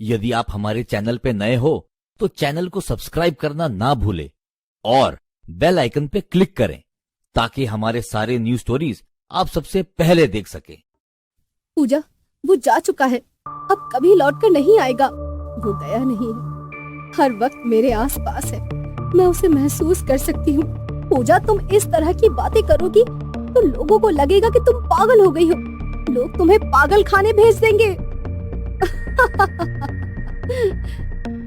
यदि आप हमारे चैनल पे नए हो तो चैनल को सब्सक्राइब करना ना भूलें और बेल आइकन पे क्लिक करें ताकि हमारे सारे न्यू स्टोरीज आप सबसे पहले देख सकें। पूजा, वो जा चुका है, अब कभी लौटकर नहीं आएगा। वो गया नहीं है, हर वक्त मेरे आसपास है, मैं उसे महसूस कर सकती हूँ। पूजा, तुम इस तरह की बातें करोगी तो लोगों को लगेगा कि तुम पागल हो गई हो। लोग तुम्हें पागल खाने भेज देंगे।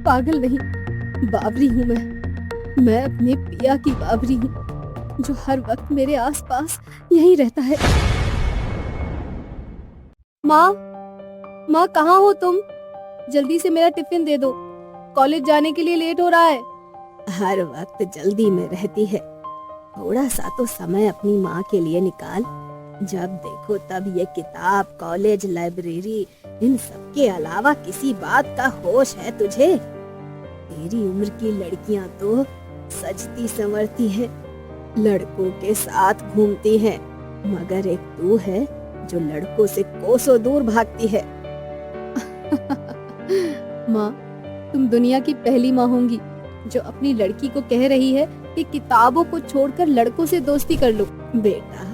पागल नहीं, बावरी हूँ मैं अपने पिया की बावरी हूँ, जो हर वक्त मेरे आसपास यहीं रहता है। माँ कहाँ हो तुम? जल्दी से मेरा टिफिन दे दो, कॉलेज जाने के लिए लेट हो रहा है। हर वक्त जल्दी में रहती है, थोड़ा सा तो समय अपनी माँ के लिए निकाल। जब देखो तब ये किताब, कॉलेज, लाइब्रेरी, इन सब के अलावा किसी बात का होश है तुझे? तेरी उम्र की लड़कियाँ तो सजती संवरती हैं, लड़कों के साथ घूमती हैं, मगर एक तू है जो लड़कों से कोसों दूर भागती है। माँ, तुम दुनिया की पहली माँ होंगी जो अपनी लड़की को कह रही है कि किताबों को छोड़कर लड़कों से दोस्ती कर लो। बेटा,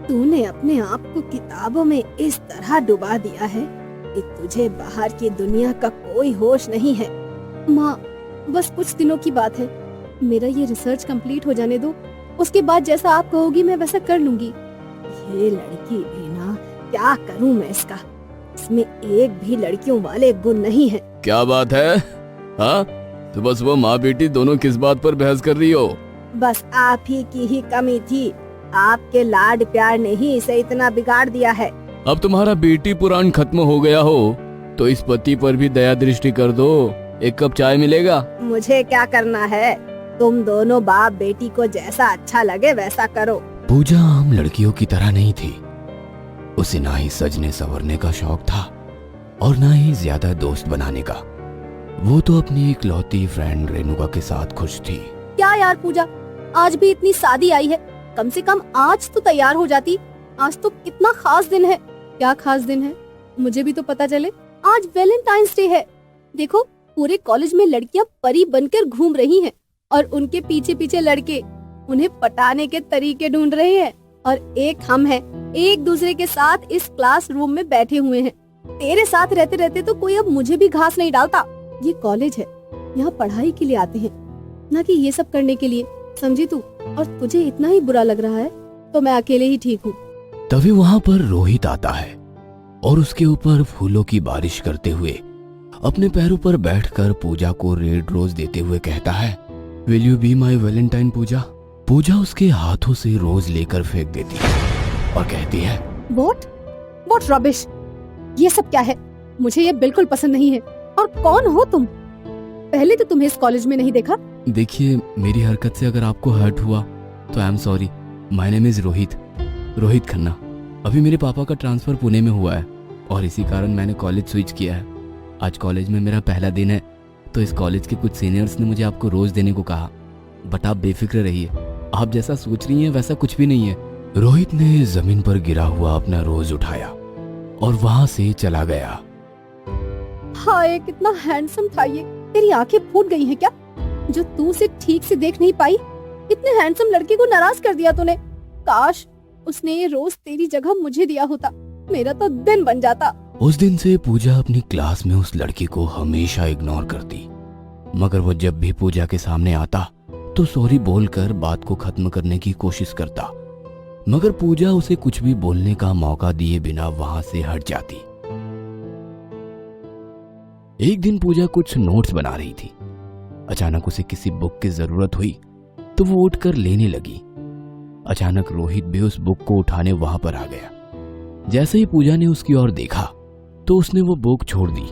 तूने अपने आप को किताबों में इस तरह डुबा दिया है कि तुझे बाहर की दुनिया का कोई होश नहीं है। माँ, बस कुछ दिनों की बात है, मेरा ये रिसर्च कंप्लीट हो जाने दो, उसके बाद जैसा आप कहोगी मैं वैसा कर लूंगी। ये लड़की भी ना, क्या करूं मैं इसका? इसमें एक भी लड़कियों वाले गुण नहीं है। क्या बात है? हाँ, तो बस वो माँ बेटी दोनों किस बात पर बहस कर रही हो? बस आप ही की ही कमी थी, आपके लाड प्यार ने ही इसे इतना बिगाड़ दिया है। अब तुम्हारा बेटी पुराण खत्म हो गया हो तो इस पति पर भी दया दृष्टि कर दो। एक कप चाय मिलेगा? मुझे क्या करना है, तुम दोनों बाप बेटी को जैसा अच्छा लगे वैसा करो। पूजा आम लड़कियों की तरह नहीं थी, उसे ना ही सजने संवरने का शौक था और ना ही ज्यादा दोस्त बनाने का। वो तो अपनी इकलौती फ्रेंड रेणुका के साथ खुश थी। क्या यार पूजा, आज भी इतनी शादी आई है, कम से कम आज तो तैयार हो जाती। आज तो कितना खास दिन है। क्या खास दिन है, मुझे भी तो पता चले। आज वैलेंटाइंस डे है। देखो, पूरे कॉलेज में लड़कियां परी बनकर घूम रही हैं और उनके पीछे पीछे लड़के उन्हें पटाने के तरीके ढूंढ रहे हैं। और एक हम हैं, एक दूसरे के साथ इस क्लास रूम में बैठे हुए हैं। तेरे साथ रहते रहते तो कोई अब मुझे भी घास नहीं डालता। ये कॉलेज है, यहाँ पढ़ाई के लिए आते हैं, ना कि ये सब करने के लिए, समझी तू? और तुझे इतना ही बुरा लग रहा है तो मैं अकेले ही ठीक हूँ। तभी वहाँ पर रोहित आता है और उसके ऊपर फूलों की बारिश करते हुए अपने पैरों पर बैठकर पूजा को रेड रोज देते हुए कहता है, will you be my valentine Puja? Puja उसके हाथों से रोज लेकर फेंक देती है और कहती है, What rubbish! ये सब क्या है? मुझे ये बिल्कुल पसंद नहीं है। और कौन हो तुम? पहले तो तुम्हें इस कॉलेज में नहीं देखा। देखिए, मेरी हरकत से अगर आपको हर्ट हुआ तो I am sorry. My name is Rohit Khanna. अभी मेरे पापा का ट्रांसफर पुणे में हुआ है और इसी कारण मैंने कॉलेज स्विच किया है। आज कॉलेज में मेरा पहला दिन है तो इस कॉलेज के कुछ सीनियर्स ने मुझे आपको रोज देने को कहा, बट आप बेफिक्र रहिए, आप जैसा सोच रही हैं वैसा कुछ भी नहीं है। रोहित ने जमीन पर गिरा हुआ अपना रोज उठाया और वहाँ से चला गया। हाय, कितना हैंडसम था ये। तेरी आंखें फूट गई हैं क्या, जो तू उसे ठीक से देख नहीं पाई? इतने हैंडसम लड़के को नाराज कर दिया तूने। काश उसने ये रोज तेरी जगह मुझे दिया होता, मेरा तो दिन बन जाता। उस दिन से पूजा अपनी क्लास में उस लड़की को हमेशा इग्नोर करती, मगर वो जब भी पूजा के सामने आता तो सॉरी बोलकर बात को खत्म करने की कोशिश करता, मगर पूजा उसे कुछ भी बोलने का मौका दिए बिना वहां से हट जाती। एक दिन पूजा कुछ नोट्स बना रही थी। अचानक उसे किसी बुक की जरूरत हुई तो वो उठकर लेने लगी। अचानक रोहित भी उस बुक को उठाने वहां पर आ गया। जैसे ही पूजा ने उसकी ओर देखा तो उसने वो बुक छोड़ दी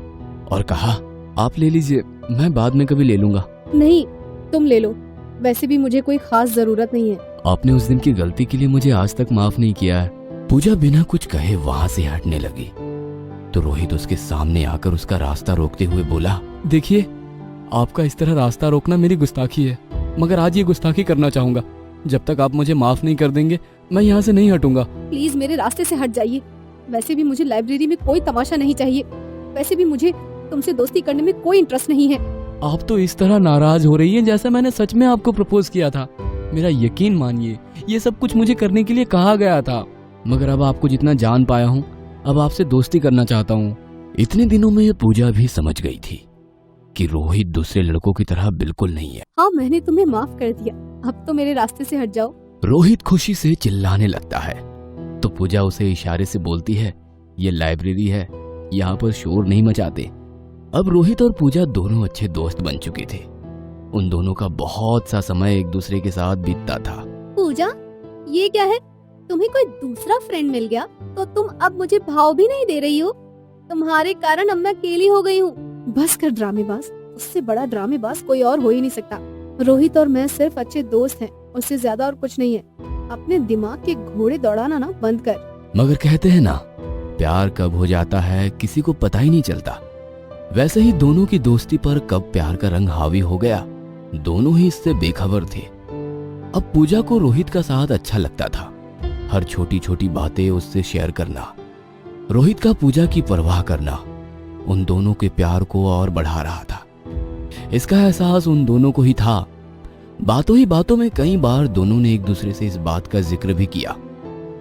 और कहा, आप ले लीजिए, मैं बाद में कभी ले लूंगा। नहीं, तुम ले लो, वैसे भी मुझे कोई खास जरूरत नहीं है। आपने उस दिन की गलती के लिए मुझे आज तक माफ नहीं किया है। पूजा बिना कुछ कहे वहां से हटने लगी तो रोहित उसके सामने आकर उसका रास्ता रोकते हुए बोला, देखिए, आपका इस तरह रास्ता रोकना मेरी गुस्ताखी है, मगर आज ये गुस्ताखी करना चाहूंगा। जब तक आप मुझे माफ नहीं कर देंगे मैं यहाँ से नहीं हटूंगा। प्लीज मेरे रास्ते से हट जाइए। वैसे भी मुझे लाइब्रेरी में कोई तमाशा नहीं चाहिए। वैसे भी मुझे तुमसे दोस्ती करने में कोई इंटरेस्ट नहीं है। आप तो इस तरह नाराज हो रही हैं जैसे मैंने सच में आपको प्रपोज किया था। मेरा यकीन मानिए, ये सब कुछ मुझे करने के लिए कहा गया था, मगर अब आपको जितना जान पाया हूँ, अब आपसे दोस्ती करना चाहता हूँ। इतने दिनों में पूजा भी समझ गई थी कि रोहित दूसरे लड़कों की तरह बिल्कुल नहीं है। हाँ, मैंने तुम्हें माफ कर दिया, अब तो मेरे रास्ते से हट जाओ। रोहित खुशी से चिल्लाने लगता है तो पूजा उसे इशारे से बोलती है, ये लाइब्रेरी है, यहाँ पर शोर नहीं मचाते। अब रोहित और पूजा दोनों अच्छे दोस्त बन चुके थे। उन दोनों का बहुत सा समय एक दूसरे के साथ बीतता था। पूजा, ये क्या है? तुम्हें कोई दूसरा फ्रेंड मिल गया तो तुम अब मुझे भाव भी नहीं दे रही हो। तुम्हारे कारण अब मैं अकेली हो गई हूँ। बस कर ड्रामेबाज, उससे बड़ा ड्रामेबाज कोई और हो ही नहीं सकता। रोहित और मैं सिर्फ अच्छे दोस्त हैं, उससे ज्यादा और कुछ नहीं है। अपने दिमाग के घोड़े दौड़ाना ना बंद कर। मगर कहते हैं ना, प्यार कब हो जाता है किसी को पता ही नहीं चलता। वैसे ही दोनों की दोस्ती पर कब प्यार का रंग हावी हो गया, दोनों ही इससे बेखबर थे। अब पूजा को रोहित का साथ अच्छा लगता था। हर छोटी छोटी बातें उससे शेयर करना, रोहित का पूजा की परवाह करना उन दोनों के प्यार को और बढ़ा रहा था। इसका एहसास उन दोनों को ही था। बातों ही बातों में कई बार दोनों ने एक दूसरे से इस बात का जिक्र भी किया,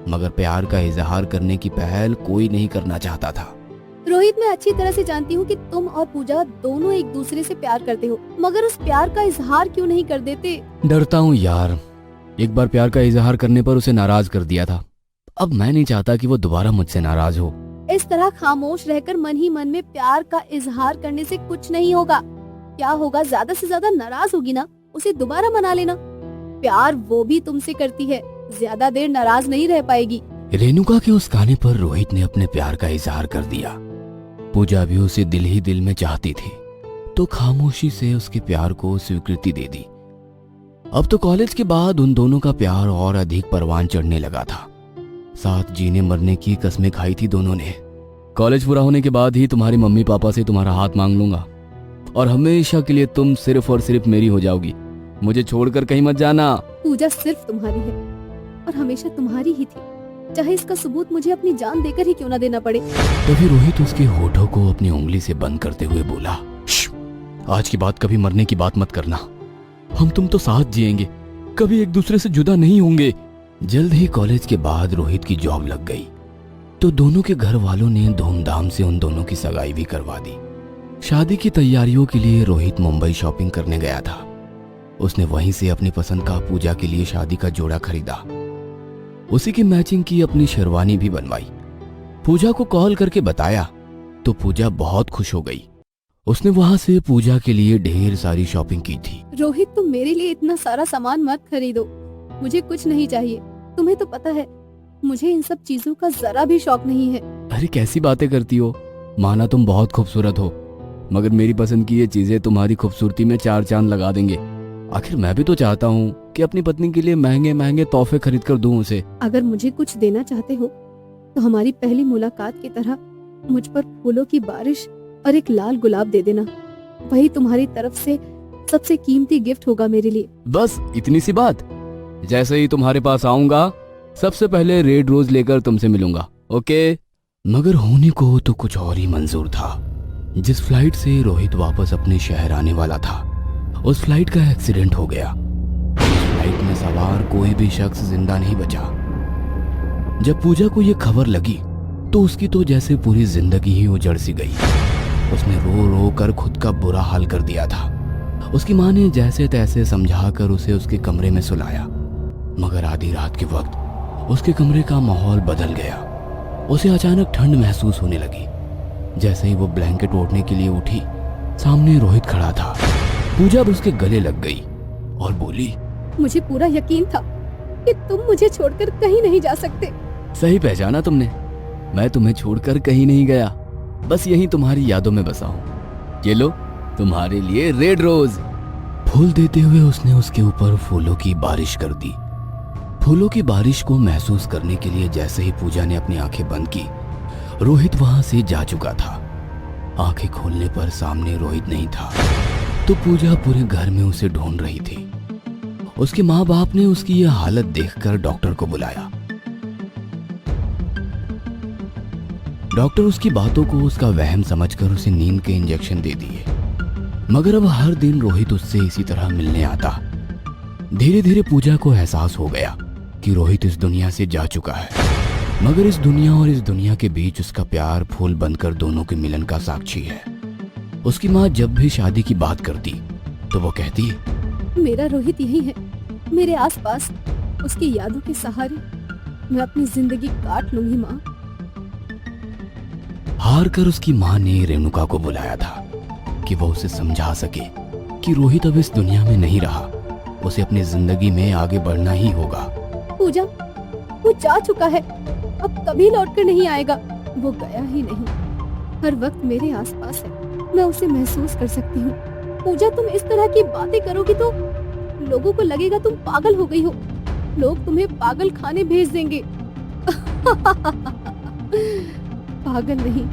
मगर प्यार का इजहार करने की पहल कोई नहीं करना चाहता था। रोहित, मैं अच्छी तरह से जानती हूँ कि तुम और पूजा दोनों एक दूसरे से प्यार करते हो, मगर उस प्यार का इजहार क्यों नहीं कर देते? डरता हूँ यार, एक बार प्यार का इजहार करने पर उसे नाराज कर दिया था। अब मैं नहीं चाहता कि वो दोबारा मुझसे नाराज हो। इस तरह खामोश रहकर मन ही मन में प्यार का इजहार करने से कुछ नहीं होगा। क्या होगा, ज्यादा से ज्यादा नाराज होगी ना, उसे दोबारा मना लेना। प्यार वो भी तुमसे करती है, ज्यादा देर नाराज नहीं रह पाएगी। रेणुका के उस गाने पर रोहित ने अपने प्यार का इजहार कर दिया। पूजा भी उसे दिल ही दिल में चाहती थी, तो खामोशी से उसके प्यार को स्वीकृति दे दी। अब तो कॉलेज के बाद उन दोनों का प्यार और अधिक परवान चढ़ने लगा था। साथ जीने मरने की कस्में खाई थी दोनों ने। कॉलेज पूरा होने के बाद ही तुम्हारे मम्मी पापा से तुम्हारा हाथ मांग लूंगा और हमेशा के लिए तुम सिर्फ और सिर्फ मेरी हो जाओगी। मुझे छोड़कर कहीं मत जाना। पूजा सिर्फ तुम्हारी है और हमेशा तुम्हारी ही थी, चाहे इसका सबूत मुझे अपनी जान देकर ही क्यों ना देना पड़े। तभी रोहित उसके होठों को अपनी उंगली से बंद करते हुए बोला, आज की बात कभी मरने की बात मत करना। हम तुम तो साथ जिएंगे, कभी एक दूसरे से जुदा नहीं होंगे। जल्द ही कॉलेज के बाद रोहित की जॉब लग गई, तो दोनों के घर वालों ने धूमधाम से उन दोनों की सगाई भी करवा दी। शादी की तैयारियों के लिए रोहित मुंबई शॉपिंग करने गया था। उसने वहीं से अपनी पसंद का पूजा के लिए शादी का जोड़ा खरीदा। उसी की मैचिंग की अपनी शेरवानी भी बनवाई। पूजा को कॉल करके बताया तो पूजा बहुत खुश हो गई। उसने वहां से पूजा के लिए ढेर सारी शॉपिंग की थी। रोहित, तुम मेरे लिए इतना सारा सामान मत खरीदो, मुझे कुछ नहीं चाहिए। तुम्हें तो पता है मुझे इन सब चीजों का जरा भी शौक नहीं है। अरे कैसी बातें करती हो, माना तुम बहुत खूबसूरत हो, मगर मेरी पसंद की ये चीजें तुम्हारी खूबसूरती में चार चांद लगा देंगे। आखिर मैं भी तो चाहता हूँ कि अपनी पत्नी के लिए महंगे महंगे तोहफे खरीद कर दूं उसे। अगर मुझे कुछ देना चाहते हो तो हमारी पहली मुलाकात की तरह मुझ पर फूलों की बारिश और एक लाल गुलाब दे देना। वही तुम्हारी तरफ से सबसे कीमती गिफ्ट होगा मेरे लिए। बस इतनी सी बात। जैसे ही तुम्हारे पास आऊंगा सबसे पहले रेड रोज लेकर तुमसे मिलूंगा, ओके? मगर होने को तो कुछ और ही मंजूर था। जिस फ्लाइट से रोहित वापस अपने शहर आने वाला था, उस फ्लाइट का एक्सीडेंट हो गया। फ्लाइट में सवार कोई भी शख्स जिंदा नहीं बचा। जब पूजा को यह खबर लगी तो उसकी तो जैसे पूरी जिंदगी ही उजड़ सी गई। उसने रो रो कर खुद का बुरा हाल कर दिया था। उसकी माँ ने जैसे तैसे समझाकर उसे उसके कमरे में सुलाया, मगर आधी रात के वक्त उसके कमरे का माहौल बदल गया। उसे अचानक ठंड महसूस होने लगी। जैसे ही वो ब्लैंकेट ओढ़ने के लिए उठी, सामने रोहित खड़ा था। पूजा उसके गले लग गई और बोली, मुझे पूरा यकीन था कि तुम मुझे छोड़कर कहीं नहीं जा सकते। सही पहचाना तुमने, मैं तुम्हें छोड़कर कहीं नहीं गया, बस यहीं तुम्हारी यादों में बसा हूँ। ये लो तुम्हारे लिए रेड रोज। फूल देते हुए उसने उसके ऊपर फूलों की बारिश कर दी। फूलों की बारिश को महसूस करने के लिए जैसे ही पूजा ने अपनी आंखें बंद की, रोहित वहां से जा चुका था। आंखें खोलने पर सामने रोहित नहीं था, तो पूजा पूरे घर में उसे ढूंढ रही थी। उसके माँ बाप ने उसकी यह हालत देखकर डॉक्टर को बुलाया। डॉक्टर उसकी बातों को उसका वहम समझकर उसे नींद के इंजेक्शन दे दिए। मगर अब हर दिन रोहित उससे इसी तरह मिलने आता। धीरे धीरे पूजा को एहसास हो गया कि रोहित इस दुनिया से जा चुका है, मगर इस दुनिया और इस दुनिया के बीच उसका प्यार फूल बनकर दोनों के मिलन का साक्षी है। उसकी माँ जब भी शादी की बात करती तो वो कहती, मेरा रोहित यही है, मेरे आसपास, उसकी यादों के सहारे मैं अपनी जिंदगी काट लूंगी माँ। हार कर उसकी माँ ने रेणुका को बुलाया था कि वो उसे समझा सके कि रोहित अब इस दुनिया में नहीं रहा, उसे अपनी जिंदगी में आगे बढ़ना ही होगा। पूजा, वो जा चुका है, अब कभी लौट कर नहीं आएगा। वो गया ही नहीं, हर वक्त मेरे आसपास है, मैं उसे महसूस कर सकती हूँ। पूजा, तुम इस तरह की बातें करोगी तो लोगों को लगेगा तुम पागल हो गई हो, लोग तुम्हें पागल खाने भेज देंगे। पागल नहीं,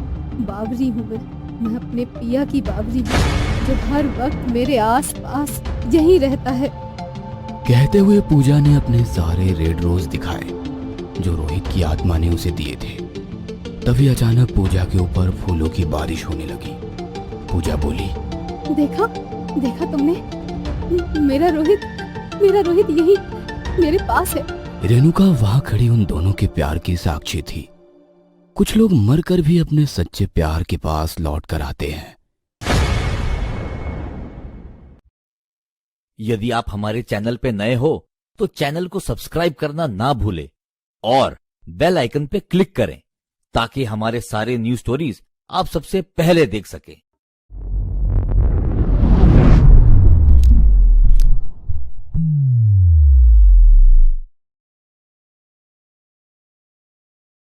बावरी हूँ मैं अपने पिया की बावरी हूँ, जो हर वक्त मेरे आसपास यही रहता है। कहते हुए पूजा ने अपने सारे रेड रोज दिखाए जो रोहित की आत्मा ने उसे दिए थे। तभी अचानक पूजा के ऊपर फूलों की बारिश होने लगी। पूजा बोली, देखा देखा तुमने, मेरा रोहित यही मेरे पास है। रेणुका वहां खड़ी उन दोनों के प्यार की साक्षी थी। कुछ लोग मरकर भी अपने सच्चे प्यार के पास लौट कर आते हैं। यदि आप हमारे चैनल पे नए हो तो चैनल को सब्सक्राइब करना ना भूले और बेल आइकन पे क्लिक करें ताकि हमारे सारे न्यूज स्टोरीज आप सबसे पहले देख सकें।